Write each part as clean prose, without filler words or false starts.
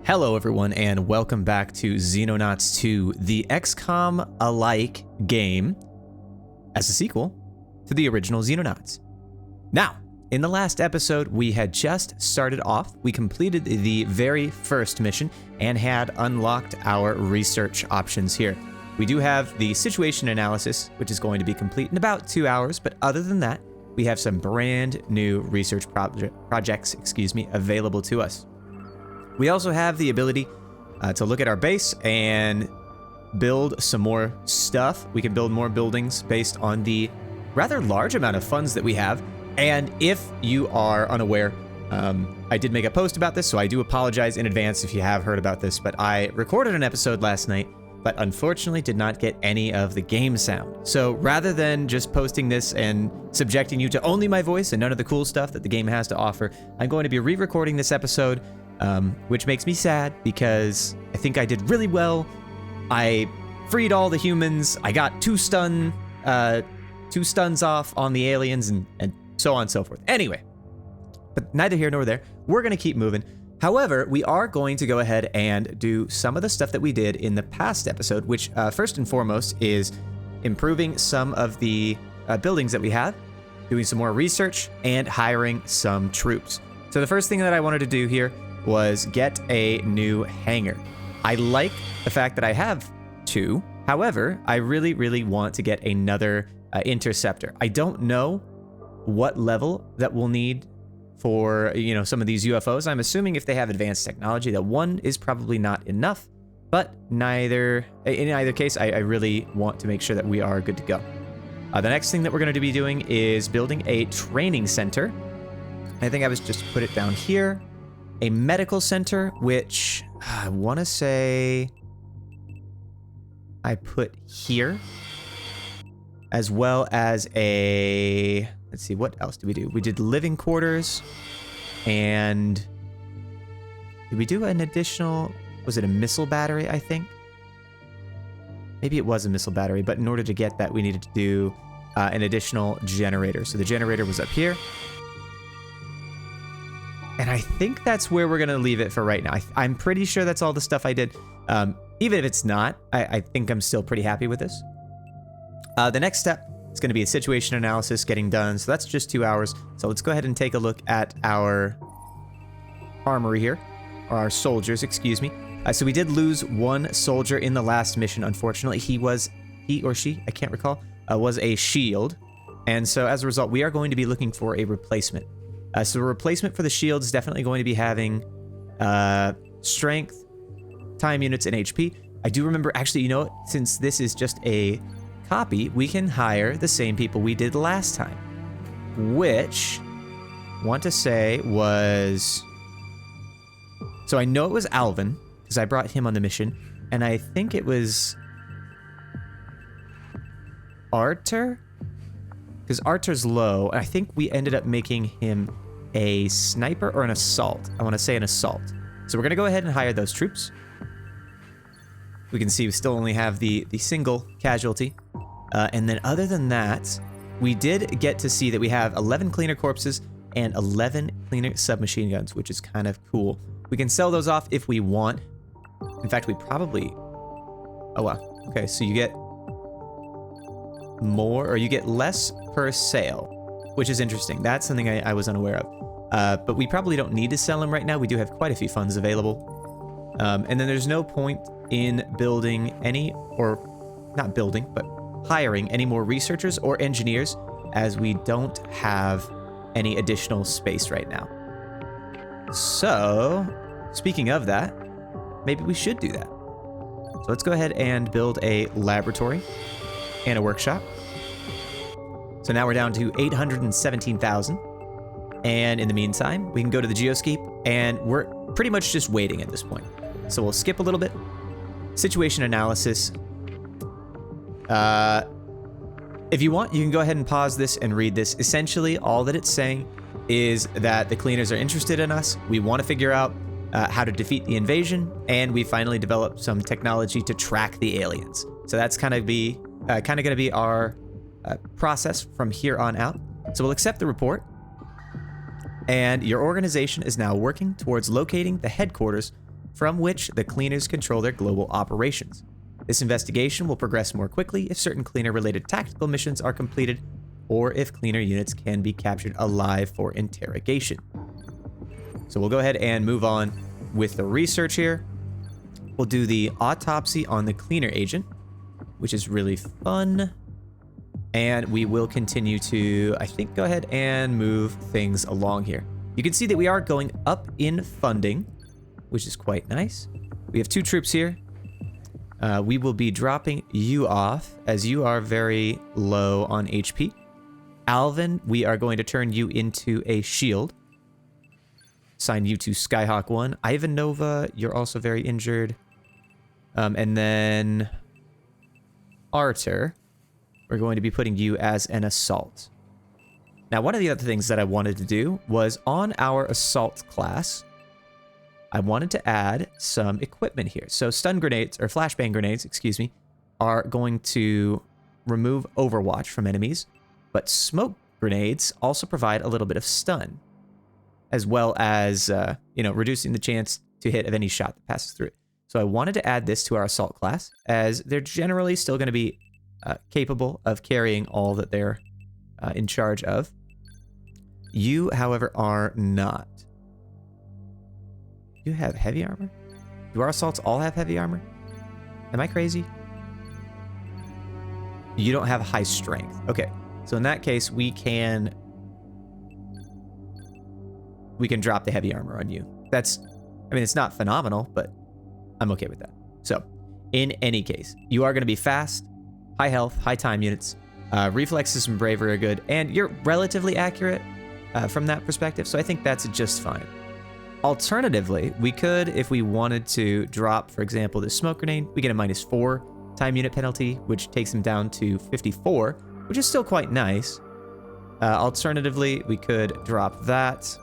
Hello everyone and welcome back to Xenonauts 2, the XCOM-alike game as a sequel to the original Xenonauts. Now, in the last episode we had just started off, we completed the very first mission and had unlocked our research options here. We do have the situation analysis, which is going to be complete in about 2 hours, but other than that, we have some brand new research projects available to us. We also have the ability to look at our base and build some more stuff. We can build more buildings based on the rather large amount of funds that we have. And if you are unaware, I did make a post about this, so I do apologize in advance if you have heard about this, but I recorded an episode last night, but unfortunately did not get any of the game sound. So rather than just posting this and subjecting you to only my voice and none of the cool stuff that the game has to offer, I'm going to be re-recording this episode, which makes me sad because I think I did really well. I freed all the humans. I got two stuns off on the aliens and so on and so forth. Anyway, but neither here nor there. We're going to keep moving. However, we are going to go ahead and do some of the stuff that we did in the past episode, which first and foremost is improving some of the buildings that we have, doing some more research, and hiring some troops. So the first thing that I wanted to do here was get a new hangar. I like the fact that I have two. However, I really, really want to get another interceptor. I don't know what level that we'll need for, some of these UFOs. I'm assuming if they have advanced technology that one is probably not enough, but in either case, I really want to make sure that we are good to go. The next thing that we're going to be doing is building a training center. I think I was just put it down here. A medical center, which I want to say I put here, as well as a, let's see, what else did we do? We did living quarters, and did we do an additional, was it a missile battery, I think? Maybe it was a missile battery, but in order to get that, we needed to do an additional generator. So the generator was up here. And I think that's where we're going to leave it for right now. I'm pretty sure that's all the stuff I did. Even if it's not, I think I'm still pretty happy with this. The next step is going to be a situation analysis getting done. So that's just 2 hours. So let's go ahead and take a look at our armory here. Or our soldiers, excuse me. So we did lose one soldier in the last mission, unfortunately. He or she, I can't recall, was a shield. And so as a result, we are going to be looking for a replacement. So a replacement for the shield is definitely going to be having strength, time units, and HP. I do remember, actually, since this is just a copy, we can hire the same people we did last time, which I want to say was... So I know it was Alvin, because I brought him on the mission, and I think it was Arthur? Because Arthur's low, and I think we ended up making him a sniper or an assault. I want to say an assault. So we're going to go ahead and hire those troops. We can see we still only have the single casualty. And then other than that, we did get to see that we have 11 cleaner corpses and 11 cleaner submachine guns, which is kind of cool. We can sell those off if we want. In fact, we probably... Oh, wow. Okay, so you get more, or you get less per sale, which is interesting. That's something I was unaware of. But we probably don't need to sell them right now. We do have quite a few funds available. And then there's no point in building any, or not building, but hiring any more researchers or engineers, as we don't have any additional space right now. So, speaking of that, maybe we should do that. So let's go ahead and build a laboratory and a workshop. So now we're down to 817,000. And in the meantime, we can go to the geoscape, and we're pretty much just waiting at this point. So we'll skip a little bit. Situation analysis. If you want, you can go ahead and pause this and read this. Essentially, all that it's saying is that the cleaners are interested in us. We want to figure out how to defeat the invasion, and we finally developed some technology to track the aliens. So that's kind of going to be our process from here on out. So we'll accept the report. And your organization is now working towards locating the headquarters from which the cleaners control their global operations. This investigation will progress more quickly if certain cleaner-related tactical missions are completed or if cleaner units can be captured alive for interrogation. So we'll go ahead and move on with the research here. We'll do the autopsy on the cleaner agent, which is really fun. And we will continue to, I think, go ahead and move things along here. You can see that we are going up in funding, which is quite nice. We have 2 troops here. We will be dropping you off as you are very low on HP. Alvin, we are going to turn you into a shield. Assign you to Skyhawk 1. Ivanova, you're also very injured. And then Arter, we're going to be putting you as an assault. Now, one of the other things that I wanted to do was on our assault class, I wanted to add some equipment here. So stun grenades, or flashbang grenades, excuse me, are going to remove overwatch from enemies, but smoke grenades also provide a little bit of stun, as well as, reducing the chance to hit of any shot that passes through it. So I wanted to add this to our assault class, as they're generally still going to be capable of carrying all that they're in charge of. You, however, are not. You have heavy armor? Do our assaults all have heavy armor? Am I crazy? You don't have high strength. Okay, so in that case, we can drop the heavy armor on you. It's not phenomenal, but I'm okay with that. So, in any case, you are going to be fast, high health, high time units. Reflexes and bravery are good, and you're relatively accurate from that perspective, so I think that's just fine. Alternatively, we could, if we wanted to drop, for example, the smoke grenade, we get a -4 time unit penalty, which takes them down to 54, which is still quite nice. Alternatively, we could drop that.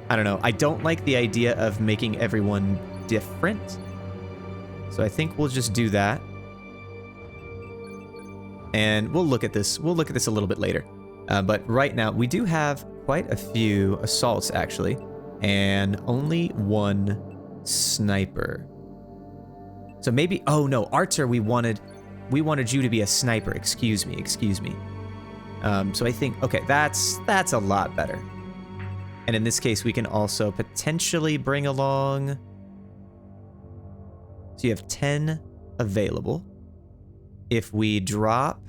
I don't know. I don't like the idea of making everyone different. So I think we'll just do that. And we'll look at this. We'll look at this a little bit later. But right now, we do have quite a few assaults, actually. And only 1 sniper. So maybe... Oh, no. Archer, we wanted you to be a sniper. Excuse me. So I think... Okay, that's a lot better. And in this case, we can also potentially bring along... So you have 10 available. If we drop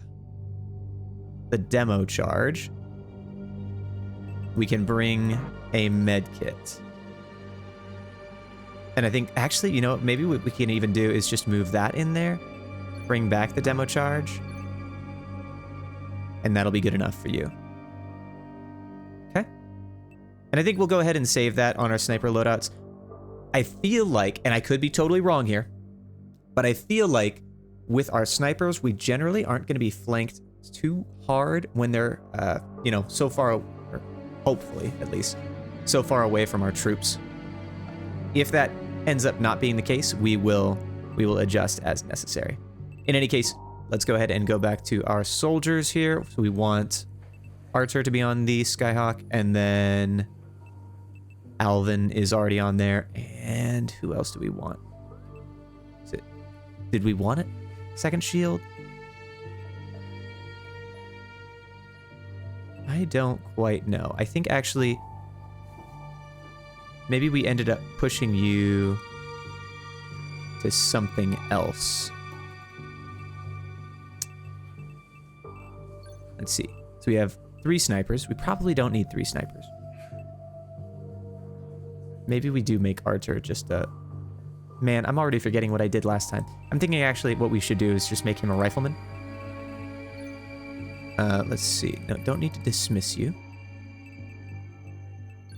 the demo charge, we can bring a med kit. And I think, actually, maybe what we can even do is just move that in there, bring back the demo charge, and that'll be good enough for you. Okay? And I think we'll go ahead and save that on our sniper loadouts. I feel like, and I could be totally wrong here, but I feel like with our snipers, we generally aren't going to be flanked too hard when they're, so far, or hopefully at least, so far away from our troops. If that ends up not being the case, we will adjust as necessary. In any case, let's go ahead and go back to our soldiers here. So we want Archer to be on the Skyhawk, and then Alvin is already on there. And who else do we want? Did we want it? Second shield? I don't quite know. I think actually maybe we ended up pushing you to something else. Let's see. So we have 3 snipers. We probably don't need 3 snipers. Maybe we do make Archer just a... Man, I'm already forgetting what I did last time. I'm thinking actually what we should do is just make him a rifleman. Let's see. No, don't need to dismiss you.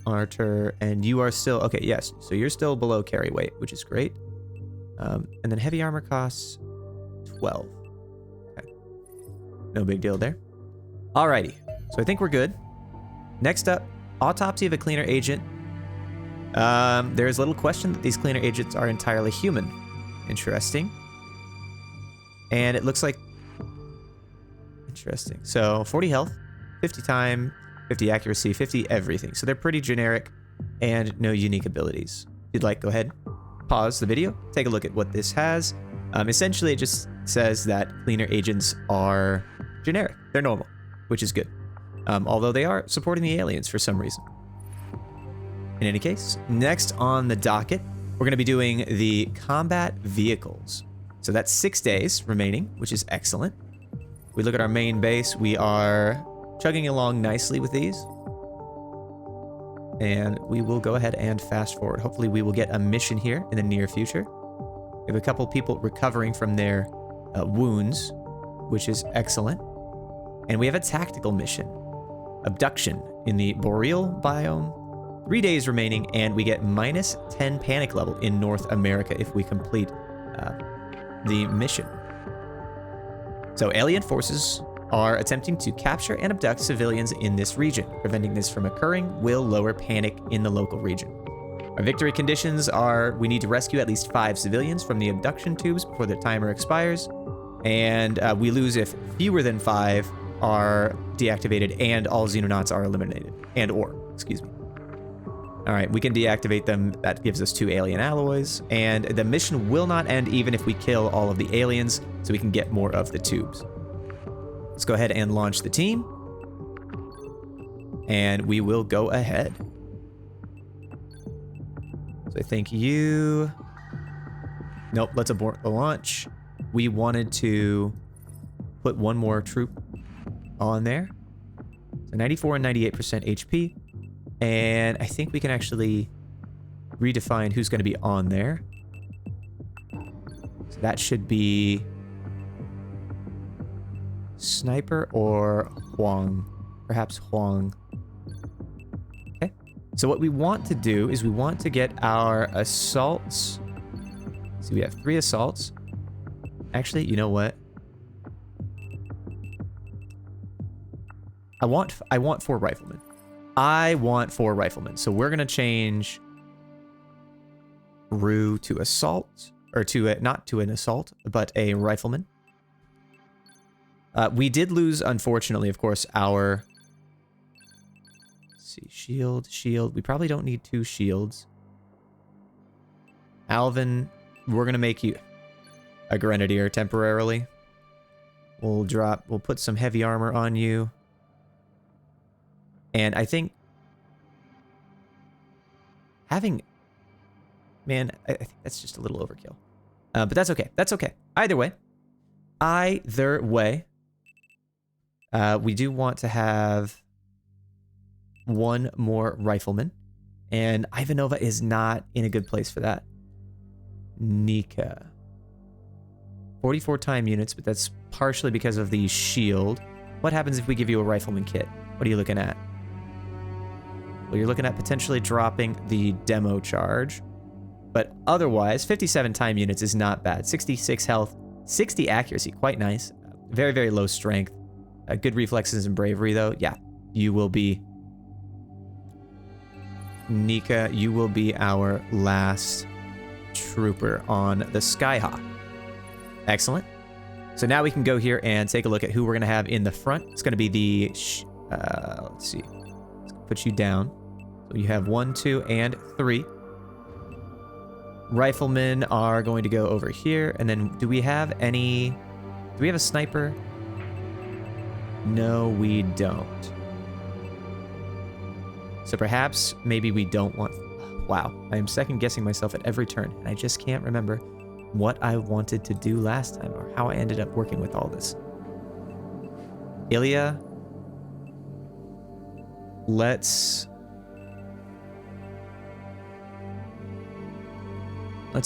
Archer, and you are still... Okay, yes. So you're still below carry weight, which is great. And then heavy armor costs 12. Okay. No big deal there. Alrighty. So I think we're good. Next up, autopsy of a cleaner agent. There is little question that these cleaner agents are entirely human. Interesting. And it looks like... Interesting. So 40 health, 50 time, 50 accuracy, 50 everything. So they're pretty generic. and no unique abilities. If you'd like, go ahead, pause the video, take a look at what this has. Essentially, it just says that cleaner agents are generic. They're normal, which is good. Although they are supporting the aliens for some reason. In any case, next on the docket, we're going to be doing the combat vehicles. So that's 6 days remaining, which is excellent. We look at our main base. We are chugging along nicely with these. And we will go ahead and fast forward. Hopefully we will get a mission here in the near future. We have a couple people recovering from their wounds, which is excellent. And we have a tactical mission. Abduction in the boreal biome. 3 days remaining, and we get -10 panic level in North America if we complete the mission. So alien forces are attempting to capture and abduct civilians in this region. Preventing this from occurring will lower panic in the local region. Our victory conditions are we need to rescue at least 5 civilians from the abduction tubes before the timer expires, and we lose if fewer than 5 are deactivated and all Xenonauts are eliminated. Excuse me. All right, we can deactivate them. That gives us 2 alien alloys, and the mission will not end even if we kill all of the aliens, so we can get more of the tubes. Let's go ahead and launch the team, and we will go ahead. So I think you... Nope, let's abort the launch. We wanted to put 1 more troop on there. So 94 and 98% HP. And I think we can actually redefine who's going to be on there. So that should be Sniper or Huang. Perhaps Huang. Okay. So what we want to do is we want to get our assaults. See, we have 3 assaults. Actually, you know what? I want 4 riflemen. I want 4 riflemen. So we're going to change Rue to assault, or to not to an assault, but a rifleman. We did lose, unfortunately, of course, our... Let's see, shield. We probably don't need 2 shields. Alvin, we're going to make you a grenadier temporarily. We'll put some heavy armor on you. And I think having... Man, I think that's just a little overkill. But that's okay. That's okay. Either way, we do want to have 1 more rifleman. And Ivanova is not in a good place for that. Nika. 44 time units, but that's partially because of the shield. What happens if we give you a rifleman kit? What are you looking at? Well, you're looking at potentially dropping the demo charge. But otherwise, 57 time units is not bad. 66 health, 60 accuracy, quite nice. Very, very low strength. Good reflexes and bravery, though. Yeah, you will be... Nika, you will be our last trooper on the Skyhawk. Excellent. So now we can go here and take a look at who we're going to have in the front. It's going to be the... let's see. Let's put you down. So you have 1, 2, and 3. Riflemen are going to go over here. And then do we have any... Do we have a sniper? No, we don't. So perhaps maybe we don't want... Wow, I am second guessing myself at every turn. And I just can't remember what I wanted to do last time or how I ended up working with all this. Ilya, let's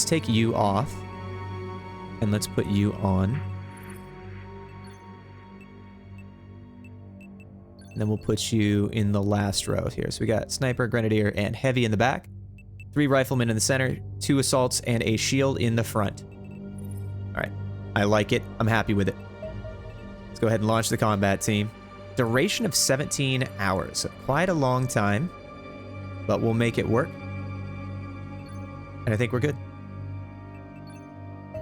take you off and let's put you on. And then we'll put you in the last row here. So we got sniper, grenadier, and heavy in the back. 3 riflemen in the center, 2 assaults, and a shield in the front. All right, I like it. I'm happy with it. Let's go ahead and launch the combat team. Duration of 17 hours. So quite a long time, but we'll make it work. And I think we're good.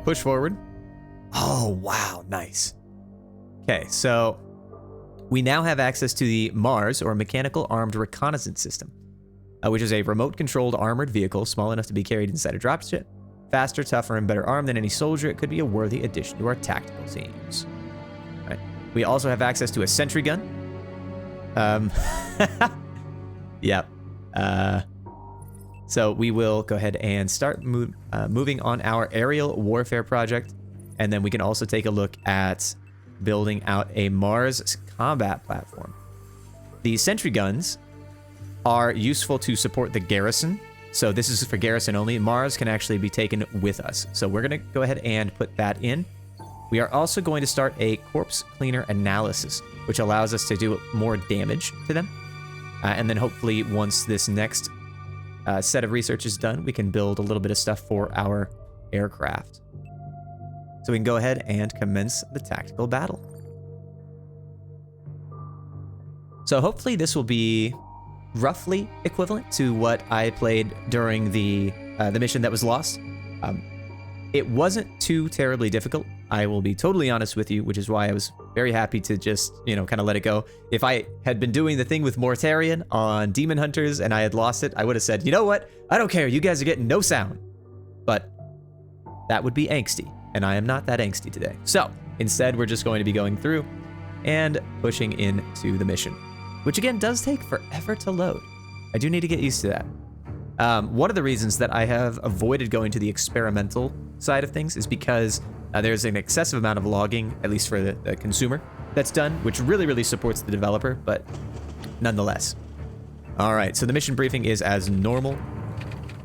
Push forward. Oh, wow, nice. Okay, so we now have access to the MARS, or Mechanical Armed Reconnaissance System. which is a remote-controlled armored vehicle small enough to be carried inside a dropship. Faster, tougher, and better armed than any soldier, it could be a worthy addition to our tactical teams. All right. We also have access to a sentry gun. Yep. So we will go ahead and start moving on our aerial warfare project. And then we can also take a look at building out a Mars combat platform. The sentry guns are useful to support the garrison. So this is for garrison only. Mars can actually be taken with us. So we're going to go ahead and put that in. We are also going to start a corpse cleaner analysis, which allows us to do more damage to them. And then hopefully once this next set of research is done, we can build a little bit of stuff for our aircraft. So we can go ahead and commence the tactical battle. So hopefully this will be roughly equivalent to what I played during the mission that was lost. It wasn't too terribly difficult. I will be totally honest with you, which is why I was very happy to just, kind of let it go. If I had been doing the thing with Mortarion on Demon Hunters and I had lost it, I would have said, you know what? I don't care. You guys are getting no sound. But that would be angsty, and I am not that angsty today. So instead, we're just going to be going through and pushing into the mission, which again does take forever to load. I do need to get used to that. One of the reasons that I have avoided going to the experimental side of things is because there's an excessive amount of logging, at least for the consumer, that's done, which really, really supports the developer, but nonetheless. All right, so the mission briefing is as normal.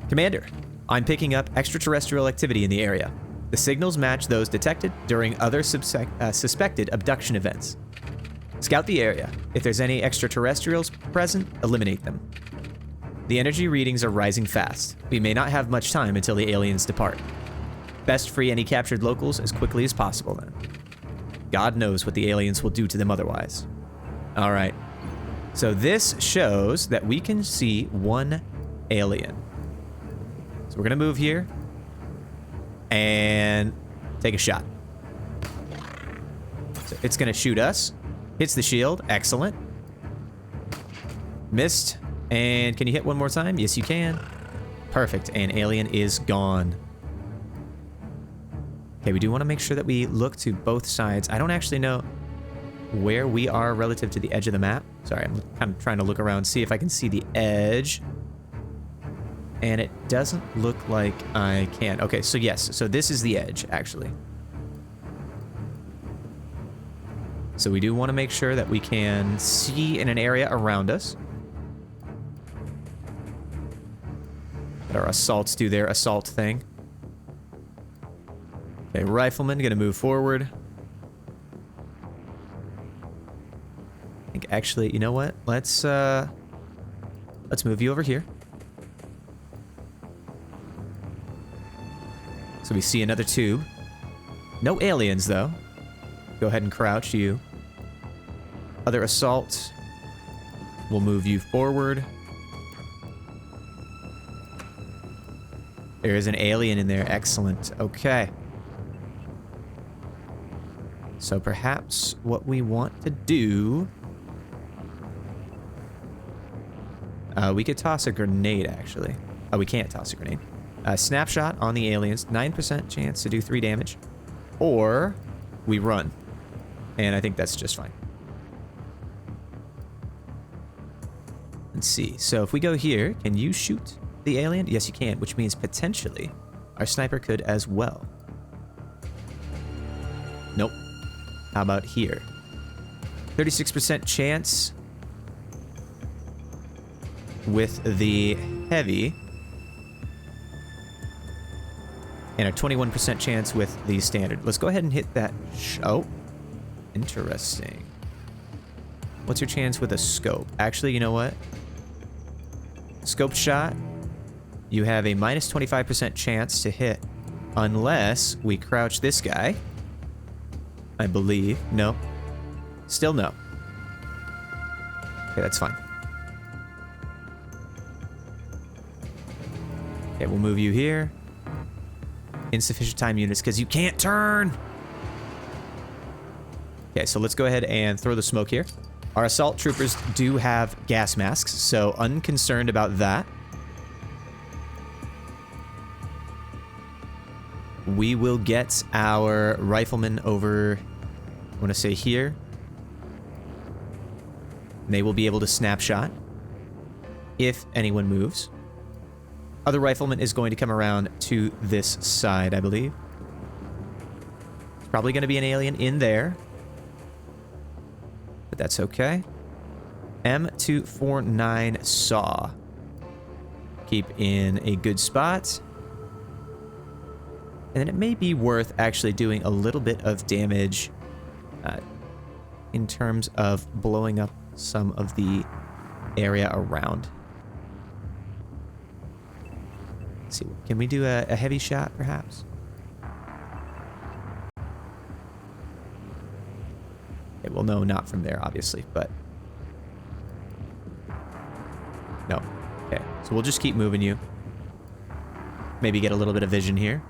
Commander, I'm picking up extraterrestrial activity in the area. The signals match those detected during other suspected abduction events. Scout the area. If there's any extraterrestrials present, eliminate them. The energy readings are rising fast. We may not have much time until the aliens depart. Best free any captured locals as quickly as possible then. God knows what the aliens will do to them otherwise. All right. So this shows that we can see one alien. So we're going to move here and take a shot. So it's going to shoot us. Hits the shield. Excellent. Missed. And can you hit one more time? Yes, you can. Perfect. And alien is gone. Okay, we do want to make sure that we look to both sides. I don't actually know where we are relative to the edge of the map. Sorry, I'm kind of trying to look around, see if I can see the edge. And it doesn't look like I can. Okay, so yes, so this is the edge, actually. So we do want to make sure that we can see in an area around us. Let our assaults do their assault thing. Okay, rifleman, gonna move forward. I think actually, you know what? Let's move you over here. So we see another tube. No aliens, though. Go ahead and crouch you. Other assault. We'll move you forward. There is an alien in there. Excellent. Okay. So perhaps what we want to do... we could toss a grenade, actually. Oh, we can't toss a grenade. Snapshot on the aliens. 9% chance to do 3 damage. Or we run. And I think that's just fine. Let's see. So if we go here, can you shoot the alien? Yes, you can, which means potentially our sniper could as well. Nope. How about here? 36% chance with the heavy. And a 21% chance with the standard. Let's go ahead and hit that. Oh, interesting. What's your chance with a scope? Actually, you know what? Scope shot. You have a minus 25% chance to hit unless we crouch this guy. I believe. No. Still no. Okay, that's fine. Okay, we'll move you here. Insufficient time units because you can't turn. Okay, so let's go ahead and throw the smoke here. Our assault troopers do have gas masks, so unconcerned about that. We will get our riflemen over, I want to say here. They will be able to snapshot if anyone moves. Other rifleman is going to come around to this side, I believe. It's probably going to be an alien in there. But that's okay. M249 saw. Keep in a good spot. And then it may be worth actually doing a little bit of damage in terms of blowing up some of the area around. Let's see, can we do a heavy shot perhaps? Okay, well, no, not from there, obviously, but... No. Okay, so we'll just keep moving you. Maybe get a little bit of vision here.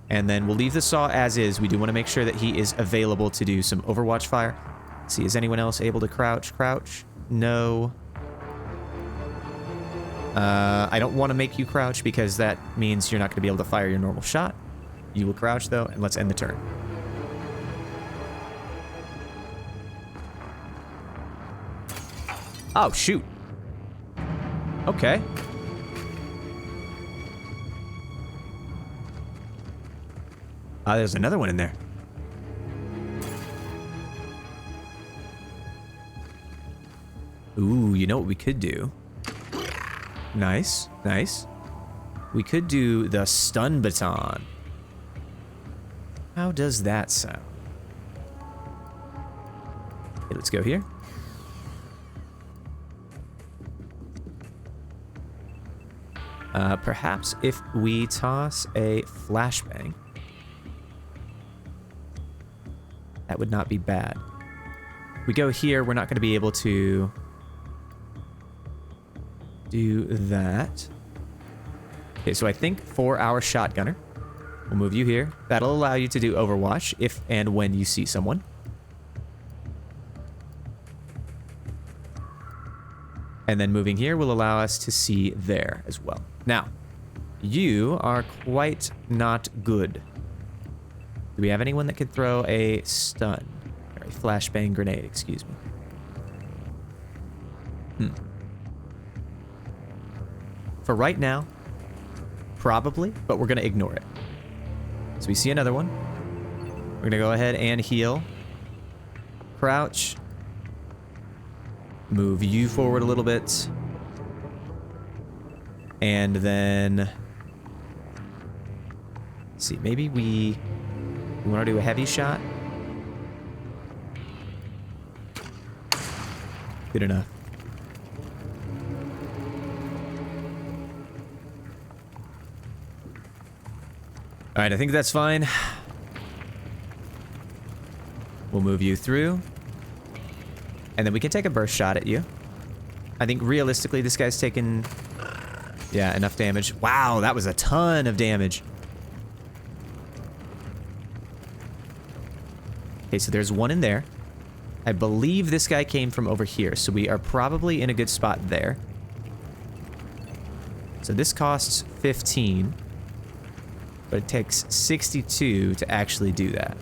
And then we'll leave the saw as is. We do want to make sure that he is available to do some overwatch fire. Let's see, is anyone else able to crouch? Crouch? No. I don't want to make you crouch because that means you're not going to be able to fire your normal shot. You will crouch, though, and let's end the turn. Oh, shoot. Okay. There's another one in there. Ooh, you know what we could do? Nice, nice. We could do the stun baton. How does that sound? Okay, let's go here. Perhaps if we toss a flashbang. That would not be bad. We go here, we're not going to be able to do that. Okay, so I think for our shotgunner, we'll move you here. That'll allow you to do overwatch if and when you see someone. And then moving here will allow us to see there as well. Now, you are quite not good. Do we have anyone that could throw a stun? Or a flashbang grenade, excuse me. For right now, probably, but we're going to ignore it. So we see another one. We're going to go ahead and heal. Crouch. Move you forward a little bit. And then... let's see, maybe we want to do a heavy shot. Good enough. All right, I think that's fine. We'll move you through. And then we can take a burst shot at you. I think realistically, this guy's taken... yeah, enough damage. Wow, that was a ton of damage. Okay, so there's one in there. I believe this guy came from over here, so we are probably in a good spot there. So this costs 15, but it takes 62 to actually do that.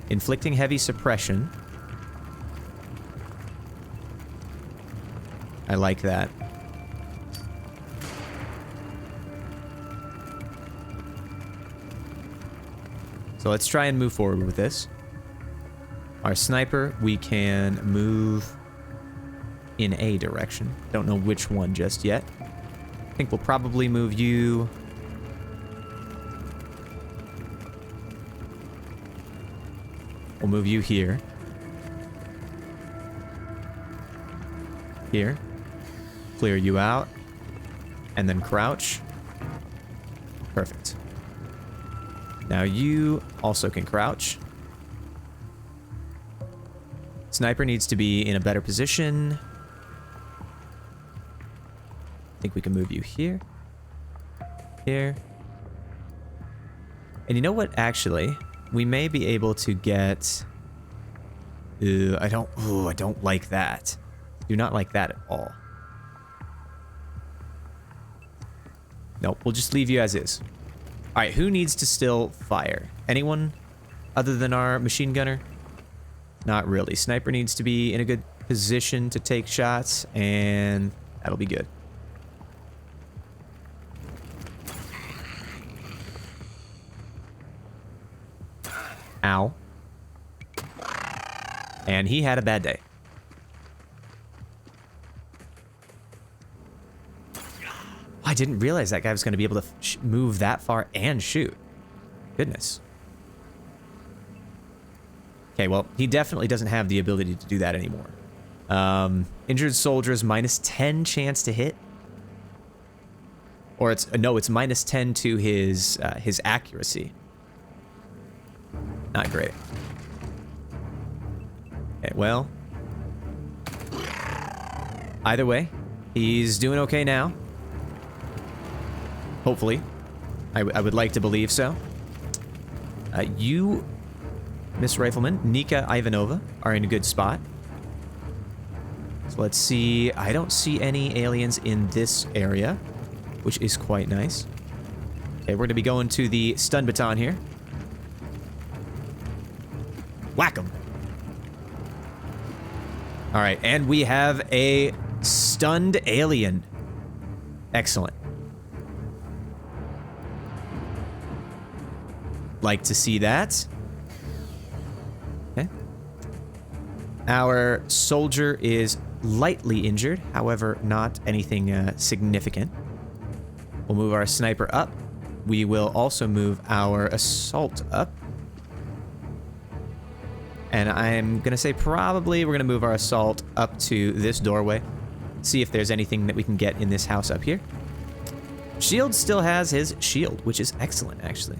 Inflicting heavy suppression. I like that. So let's try and move forward with this. Our sniper, we can move in a direction. Don't know which one just yet. I think we'll probably move you... we'll move you here. Here. Clear you out. And then crouch. Perfect. Now you also can crouch. Sniper needs to be in a better position. think we can move you here. Here. And you know what, actually? We may be able to get... I don't like that. Do not like that at all. Nope, we'll just leave you as is. Alright, who needs to still fire? Anyone other than our machine gunner? Not really. Sniper needs to be in a good position to take shots, and that'll be good. Ow. And he had a bad day. I didn't realize that guy was going to be able to move that far and shoot. Goodness. Okay, well, he definitely doesn't have the ability to do that anymore. Injured soldiers, -10 chance to hit. Or it's, no, it's -10 to his accuracy. Not great. Okay, well. Either way, he's doing okay now. Hopefully. I would like to believe so. You, Miss Rifleman, Nika Ivanova, are in a good spot. So let's see. I don't see any aliens in this area, which is quite nice. Okay, we're going to be going to the stun baton here. Whack 'em. All right, and we have a stunned alien. Excellent. Like to see that. Okay. Our soldier is lightly injured, however, not anything significant. We'll move our sniper up. We will also move our assault up. And I'm going to say probably we're going to move our assault up to this doorway. See if there's anything that we can get in this house up here. Shield still has his shield, which is excellent, actually.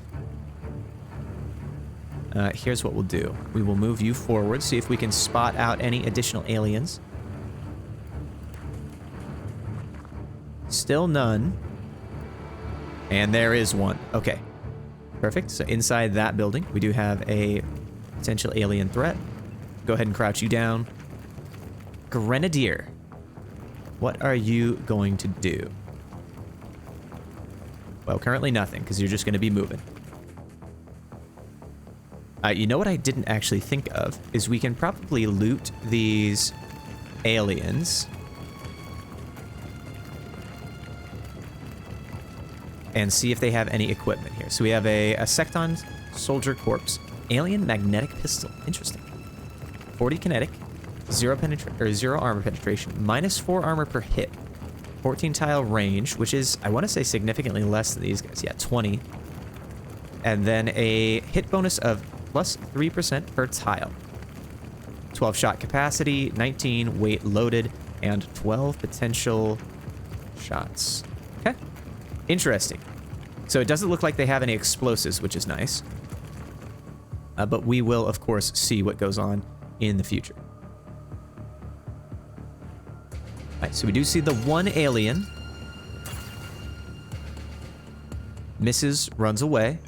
Here's what we'll do. We will move you forward, see if we can spot out any additional aliens. Still none. And there is one. Okay. Perfect. So inside that building, we do have a potential alien threat. Go ahead and crouch you down. Grenadier. What are you going to do? Well, currently nothing, because you're just going to be moving. You know what I didn't actually think of is we can probably loot these aliens and see if they have any equipment here. So we have a secton soldier corpse, alien magnetic pistol. Interesting. 40 kinetic, 0 armor penetration, -4 armor per hit, 14 tile range, which is, I want to say, significantly less than these guys. Yeah, 20. And then a hit bonus of +3% per tile. 12 shot capacity, 19 weight loaded, and 12 potential shots. Okay. Interesting. So it doesn't look like they have any explosives, which is nice. But we will, of course, see what goes on in the future. Alright, so we do see the one alien. Misses, runs away.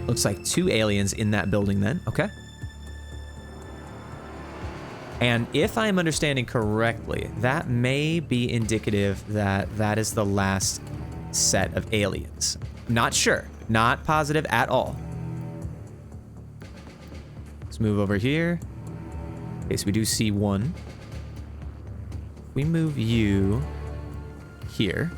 Looks like 2 aliens in that building then. Okay. And if I'm understanding correctly, that may be indicative that that is the last set of aliens. Not sure. Not positive at all. Let's move over here. Okay, so we do see one. We move you here.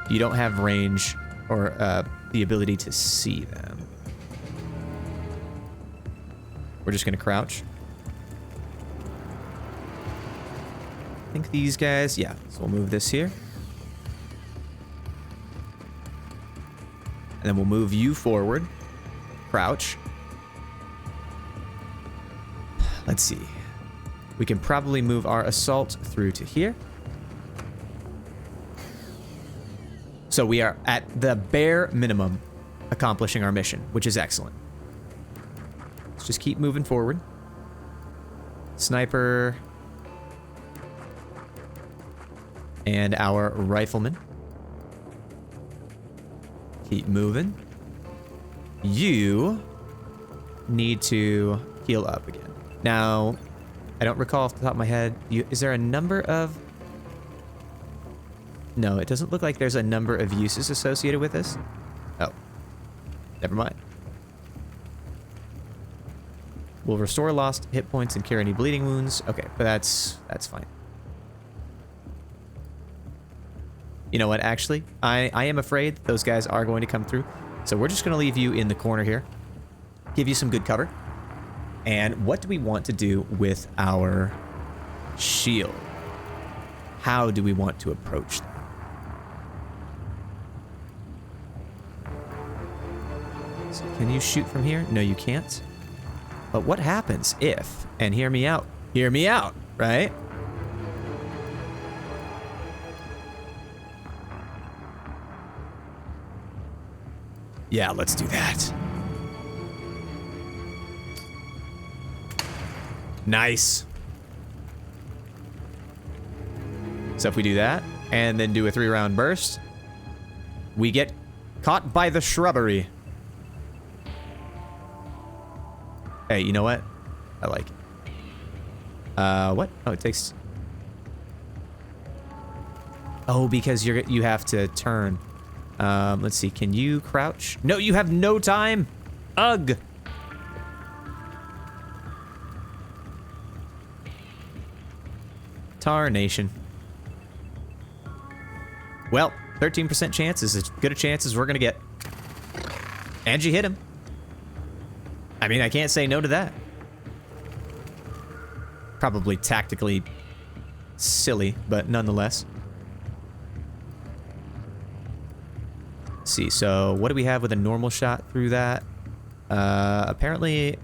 You don't have range or the ability to see them. We're just going to crouch. I think these guys, yeah. So we'll move this here. And then we'll move you forward. Crouch. Let's see. We can probably move our assault through to here. So we are at the bare minimum accomplishing our mission, which is excellent. Let's just keep moving forward. Sniper. And our rifleman. Keep moving. You need to heal up again. Now, I don't recall off the top of my head. Is there a number of... No, it doesn't look like there's a number of uses associated with this. Oh. Never mind. Will restore lost hit points and cure any bleeding wounds. Okay, but that's fine. You know what, actually? I am afraid those guys are going to come through. So we're just going to leave you in the corner here. Give you some good cover. And what do we want to do with our shield? How do we want to approach that? So can you shoot from here? No, you can't. But what happens if, and hear me out, right? Yeah, let's do that. Nice. So if we do that, and then do a 3-round burst, we get caught by the shrubbery. Hey, you know what? I like it. What? Oh, it takes... Oh, because you have to turn. Let's see. Can you crouch? No, you have no time. Ugh. Tarnation. Well, 13% chance is as good a chance as we're gonna get. And you hit him. I mean, I can't say no to that. Probably tactically silly, but nonetheless. Let's see, so what do we have with a normal shot through that? Apparently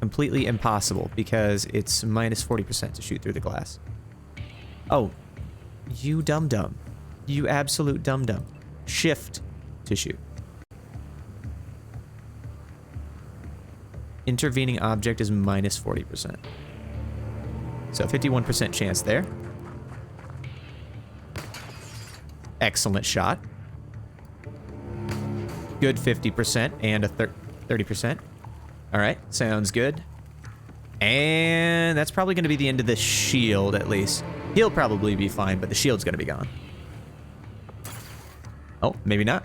completely impossible because it's minus 40% to shoot through the glass. Oh, you dum-dum. You absolute dum-dum. Shift to shoot. Intervening object is minus 40%. So 51% chance there. Excellent shot. Good 50% and a 30%. All right, sounds good. And that's probably going to be the end of the shield, at least. He'll probably be fine, but the shield's going to be gone. Oh, maybe not.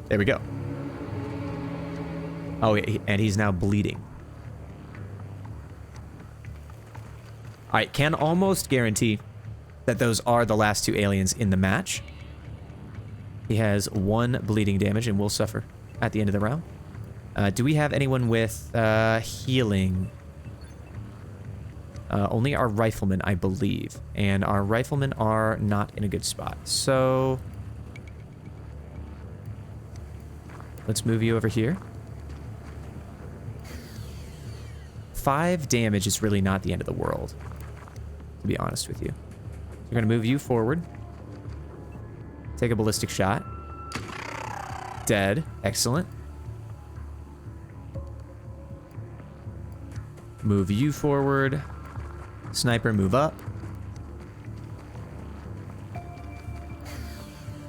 There we go. Oh, and he's now bleeding. I can almost guarantee that those are the last two aliens in the match. He has 1 bleeding damage and will suffer at the end of the round. Do we have anyone with healing? Only our riflemen, I believe. And our riflemen are not in a good spot. So let's move you over here. 5 damage is really not the end of the world, to be honest with you. We're going to move you forward. Take a ballistic shot. Dead. Excellent. Move you forward. Sniper, move up.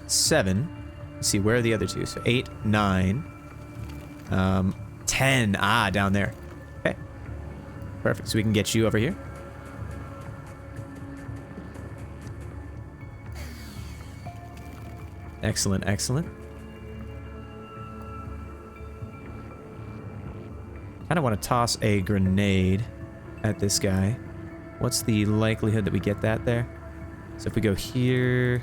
7. Let's see, where are the other two? So 8, 9. 10. Ah, down there. Okay. Perfect. So we can get you over here. Excellent, excellent. Kind of want to toss a grenade at this guy. What's the likelihood that we get that there? So if we go here...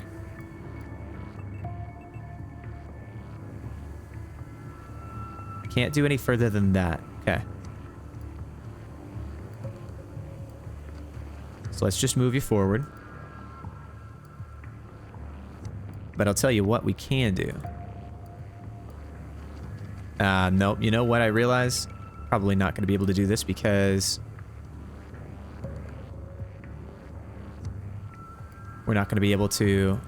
Can't do any further than that. Okay. So let's just move you forward. But I'll tell you what we can do. Nope. You know what I realize? Probably not going to be able to do this because... we're not going to be able to...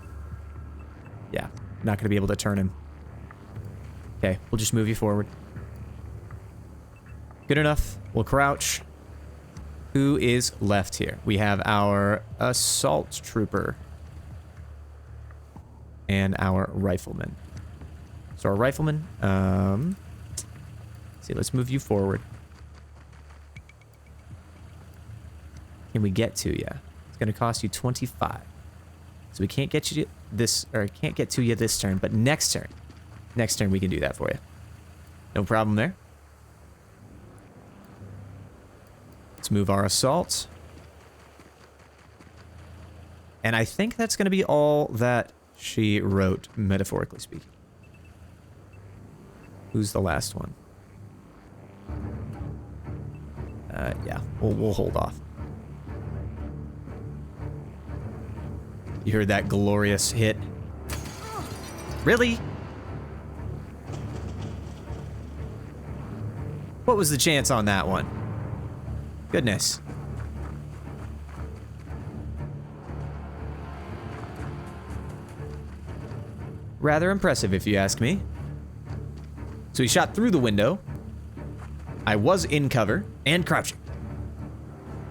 Yeah, not going to be able to turn him. Okay, we'll just move you forward. Good enough. We'll crouch. Who is left here? We have our assault trooper. and our rifleman. So our rifleman, let's see, let's move you forward. Can we get to you? It's going to cost you 25. So we can't get you to this, or can't get to you this turn, but next turn we can do that for you. No problem there. Let's move our assault. And I think that's going to be all that she wrote, metaphorically speaking. Who's the last one? Yeah, we'll hold off. You heard that glorious hit? Really? What was the chance on that one? Goodness. Rather impressive, if you ask me. So he shot through the window. I was in cover and crouching.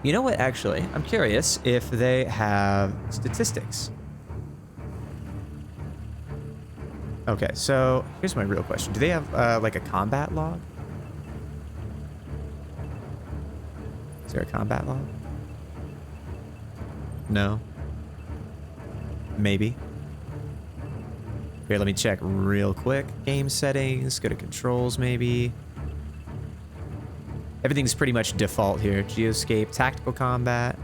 You know what, actually? I'm curious if they have statistics. Okay, so here's my real question. Do they have, like, a combat log? Is there a combat log? No. Maybe. Here, let me check real quick. Game settings, go to controls, maybe. Everything's pretty much default here. Geoscape, tactical combat.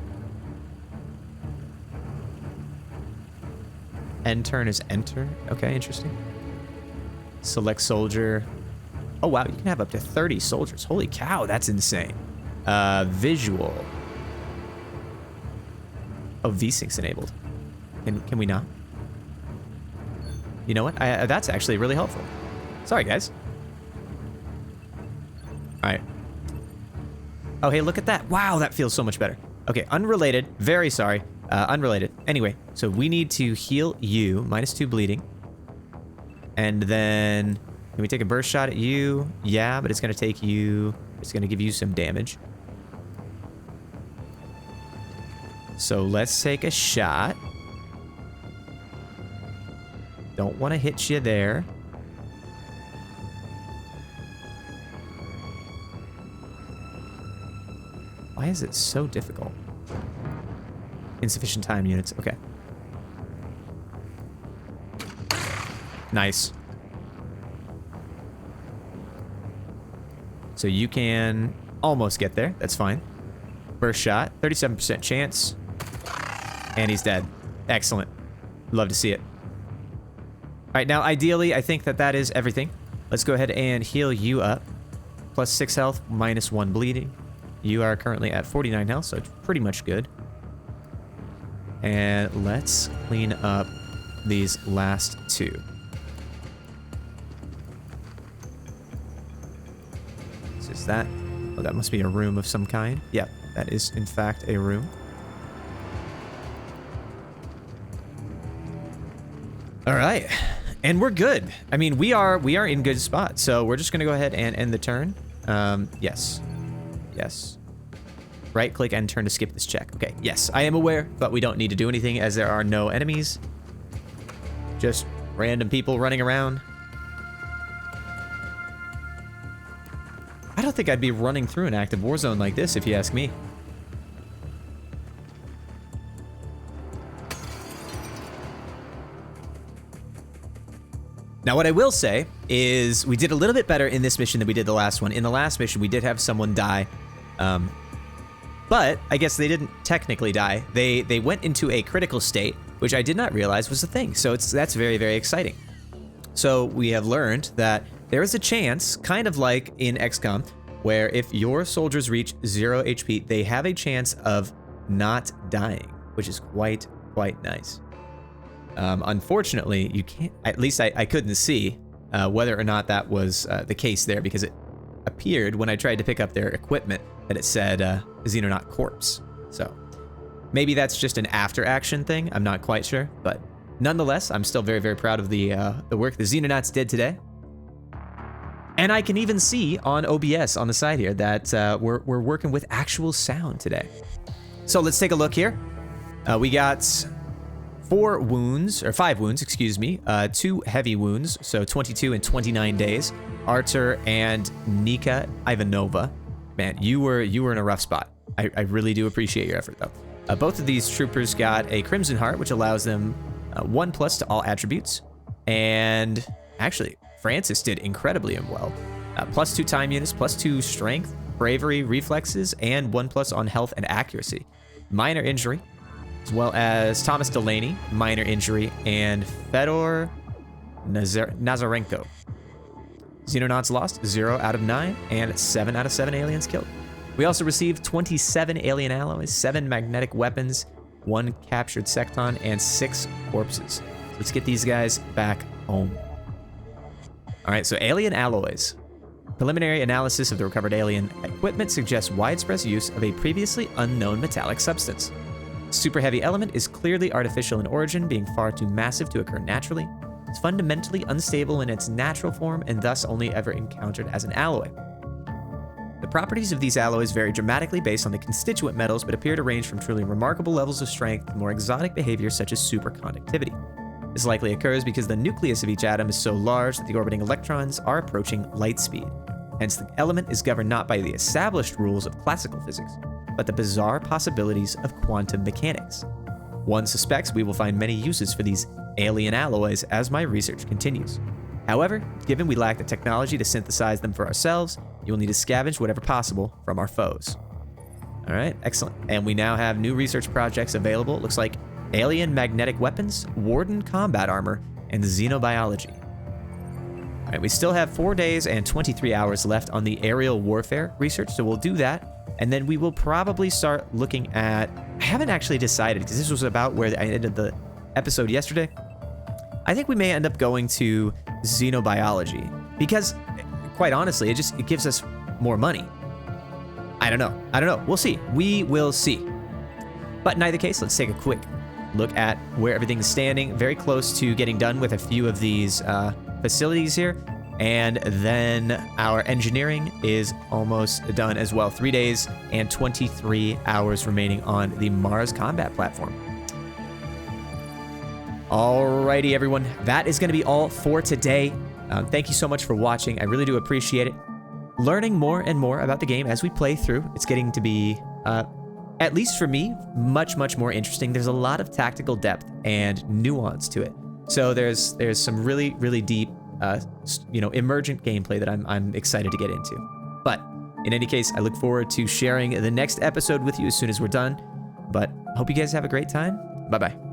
End turn is enter. Okay, interesting. Select soldier. Oh, wow, you can have up to 30 soldiers. Holy cow, that's insane. Visual. Oh, V-Sync's enabled. Can we not? You know what? That's actually really helpful. Sorry, guys. All right. Oh, hey, look at that. Wow, that feels so much better. Okay, unrelated. Very sorry. Unrelated. Anyway, so we need to heal you. -2 bleeding. And then... Can we take a burst shot at you? Yeah, but it's going to take you... It's going to give you some damage. So let's take a shot. Don't want to hit you there. Why is it so difficult? Insufficient time units. Okay. Nice. So you can almost get there. That's fine. Burst shot. 37% chance. And he's dead. Excellent. Love to see it. All right, now ideally, I think that is everything. Let's go ahead and heal you up. +6 health, -1 bleeding. You are currently at 49 health, so it's pretty much good. And let's clean up these last two. Is that? Oh, that must be a room of some kind. Yep, that is in fact a room. All right, and we're good. I mean, we are in good spot. So we're just gonna go ahead and end the turn. Yes. Yes. Right click and turn to skip this check. Okay, yes, I am aware, but we don't need to do anything as there are no enemies. Just random people running around. I don't think I'd be running through an active war zone like this, if you ask me. Now, what I will say is we did a little bit better in this mission than we did the last one. In the last mission, we did have someone die. But I guess they didn't technically die. They went into a critical state, which I did not realize was a thing. So that's very, very exciting. So we have learned that there is a chance, kind of like in XCOM, where if your soldiers reach 0 HP, they have a chance of not dying, which is quite nice. Unfortunately, you can't, at least I couldn't see whether or not that was the case there, because it appeared when I tried to pick up their equipment that it said Xenonaut corpse. So maybe that's just an after action thing. I'm not quite sure, but nonetheless, I'm still very, very proud of the work the Xenonauts did today. And I can even see on OBS on the side here that we're working with actual sound today. So let's take a look here. We got 5 wounds, excuse me, 2 heavy wounds, so 22 and 29 days. Artur and Nika Ivanova. Man, you were in a rough spot. I really do appreciate your effort, though. Both of these troopers got a Crimson Heart, which allows them 1+ to all attributes. And actually, Francis did incredibly well. +2 time units, +2 strength, bravery, reflexes, and 1+ on health and accuracy. Minor injury, as well as Thomas Delaney, minor injury, and Fedor Nazarenko. Xenonauts lost 0 out of 9, and 7 out of 7 aliens killed. We also received 27 alien alloys, 7 magnetic weapons, 1 captured secton, and 6 corpses. So let's get these guys back home. All right, so alien alloys. Preliminary analysis of the recovered alien equipment suggests widespread use of a previously unknown metallic substance. Super heavy element is clearly artificial in origin, being far too massive to occur naturally. It's fundamentally unstable in its natural form and thus only ever encountered as an alloy. The properties of these alloys vary dramatically based on the constituent metals, but appear to range from truly remarkable levels of strength to more exotic behaviors such as superconductivity. This likely occurs because the nucleus of each atom is so large that the orbiting electrons are approaching light speed. Hence, the element is governed not by the established rules of classical physics, but the bizarre possibilities of quantum mechanics. One suspects we will find many uses for these alien alloys as my research continues. However, given we lack the technology to synthesize them for ourselves, you will need to scavenge whatever possible from our foes. All right, excellent. And we now have new research projects available. It looks like alien magnetic weapons, Warden combat armor, and xenobiology. All right, we still have 4 days and 23 hours left on the aerial warfare research, so we'll do that. And then we will probably start looking at, I haven't actually decided because this was about where I ended the episode yesterday. I think we may end up going to xenobiology because, quite honestly, it gives us more money. I don't know. We'll see. We will see. But in either case, let's take a quick look at where everything's standing. Very close to getting done with a few of these facilities here. And then our engineering is almost done as well. 3 days and 23 hours remaining on the Mars combat platform. Alrighty, everyone. That is going to be all for today. Thank you so much for watching. I really do appreciate it. Learning more and more about the game as we play through. It's getting to be, at least for me, much more interesting. There's a lot of tactical depth and nuance to it. So there's some really deep, emergent gameplay that I'm excited to get into. But in any case, I look forward to sharing the next episode with you as soon as we're done. But I hope you guys have a great time. Bye-bye.